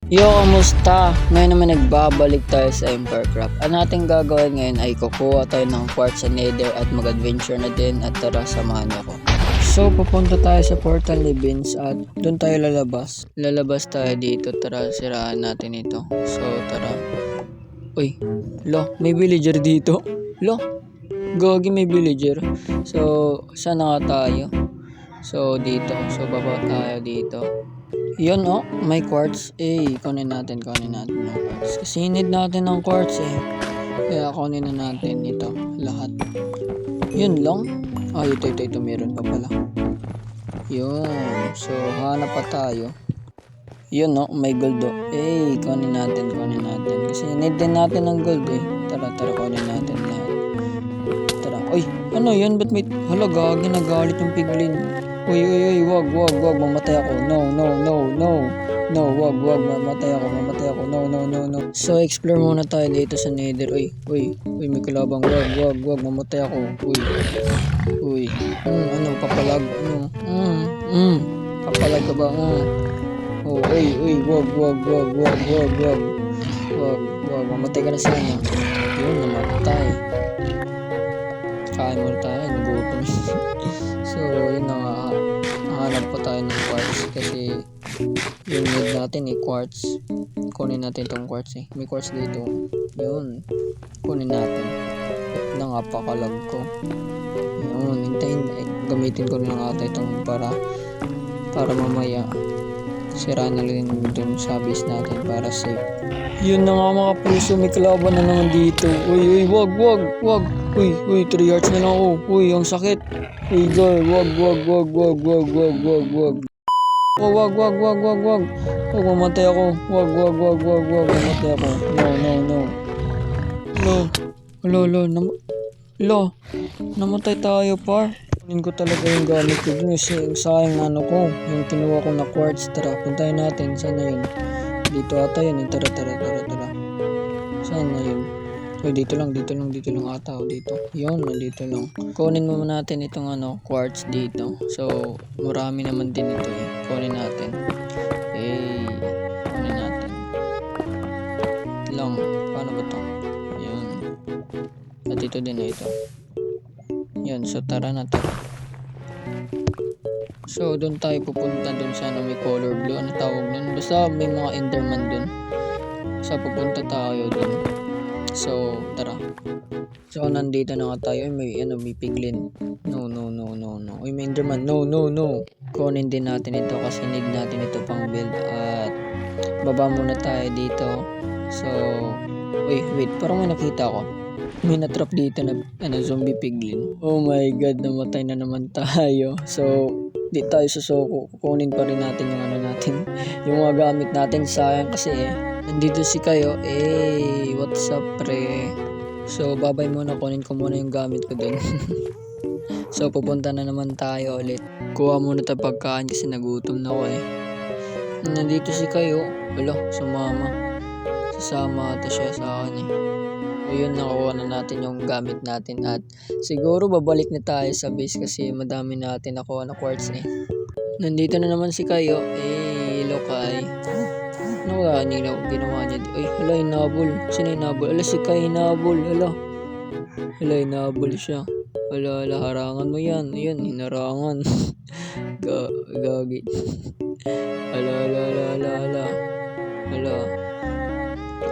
Yo, kamusta? Ngayon naman nagbabalik tayo sa Empercraft. Ang ating gagawin ngayon ay kukuha tayo ng quartz sa Nether at mag-adventure na din at tara, samahan niyo ako. So, pupunta tayo sa Portal ni Vince at doon tayo lalabas. Lalabas tayo dito, tara, siraan natin ito. So, tara. Uy, may villager dito. Gagi, may villager. So, saan na nga tayo? So, dito. So, baba tayo dito. Yun, may quartz. Kunin natin ng quartz. Kasi need natin ng quartz Kaya kunin na natin ito, lahat. Yun lang. Ito, meron pa pala. Yun. So, hanap pa tayo. Yun, may gold kunin natin. Kasi need din natin ng gold Tara, kunin natin lahat. Tara. Uy, ano yun? Ba't may... Hala, gagi, nagalit yung piglin. Uy, wag, mamatay ako. No, wag, mamatay ako. No. So, explore muna tayo dito sa Nether. Uy, may kalabang. Wag, mamatay ako. Uy. Papalag. Papalag ka ba? Wag, mamatay ka na sana. Yun, namatay. Kain muna tayo, nagutom. So, yun na nga. Hanap pa tayo ng quartz kasi yung need natin quartz. Kunin natin itong quartz May quartz dito. Yun. Kunin natin. Napakalag ko. Yun. Gamitin ko na ata itong para mamaya sira na rin dun sa base natin para safe. Yun na nga mga puso, may kalaban na naman dito. Uy, wag. Uy, 3 yards na lang ako. Uy, ang sakit. Uy, girl, wag. Wag, mamatay ako. Wag, mamatay ako. No. Namatay tayo, par. Kunin ko talaga yung gamit ko dun. Sayang yung kinuha ko na quartz. Tara, puntahin natin. Saan na yun? Dito ata yun. Tara. Saan na yun? Uy, dito lang ata. Dito. Yun, dito lang. Kunin mo natin itong quartz dito. So, marami naman din ito Kunin natin. Kunin natin. Lang. Paano ba ito? Yun. At ito din ito. Yun, so tara. So, doon tayo pupunta doon sa may color blue. Ano tawag nun? Basta may mga enderman doon. So, pupunta tayo doon. So, tara. So, nandito na nga tayo. May piglin. No. Uy, may enderman. No. Kunin din natin ito kasi need natin ito pang build. At, baba muna tayo dito. So, wait. Parang may nakita ko. May natrap dito na zombie piglin. Oh my god, namatay na naman tayo. So, di tayo susuko. Kukunin pa rin natin yung natin. Yung mga gamit natin. Sayang kasi nandito si kayo. What's up, pre? So, babay muna. Kunin ko muna yung gamit ko dun. So, pupunta na naman tayo ulit. Kuha muna tayo pagkain kasi nagutom na ako Nandito si kayo. Sasama ata siya sa akin So, yun, nakuha na natin yung gamit natin at siguro babalik na tayo sa base kasi madami natin nakuha na quartz Nandito na naman si kayo. Lokay. Ano ba ginawa niya? Hala, inabol. Sino inabol? Si Kai inabol. Hala, inabol siya. Hala, harangan mo yan. Ayan, hinarangan. Gagi. Hala.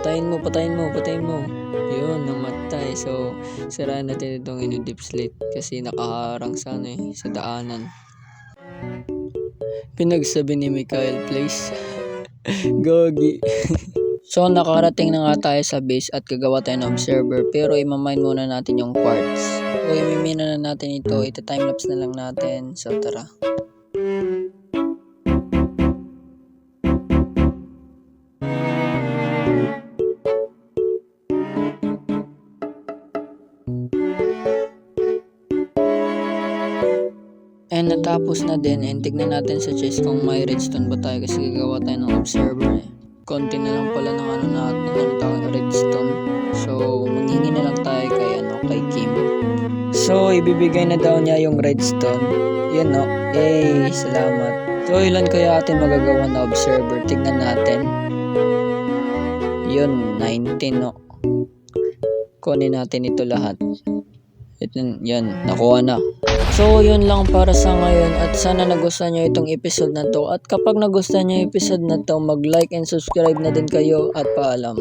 Patayin mo. Yun, namatay. So, siraan natin itong deep slate kasi nakaharang sa sa daanan. Pinagsabi ni Mikael, please. Gogi. So, nakarating na nga tayo sa base at gagawa tayo ng observer pero imamine muna natin yung quartz. Imimina na natin ito. Ita-timelapse na lang natin. So, tara. And natapos na din tignan natin sa chest kung may redstone ba tayo kasi gagawa tayo ng observer Konti na lang pala ng natin tawag redstone. So, manghingi na lang tayo kay Kim. So, ibibigay na daw niya yung redstone. Yan salamat. So, ilan kaya atin magagawa na observer? Tignan natin. Yun, 19 no. Kunin natin ito lahat. Ito, yan, nakuha na. So, yun lang para sa ngayon at sana nagustuhan nyo itong episode na to. At kapag nagustuhan nyo yung episode na to, mag-like and subscribe na din kayo at paalam.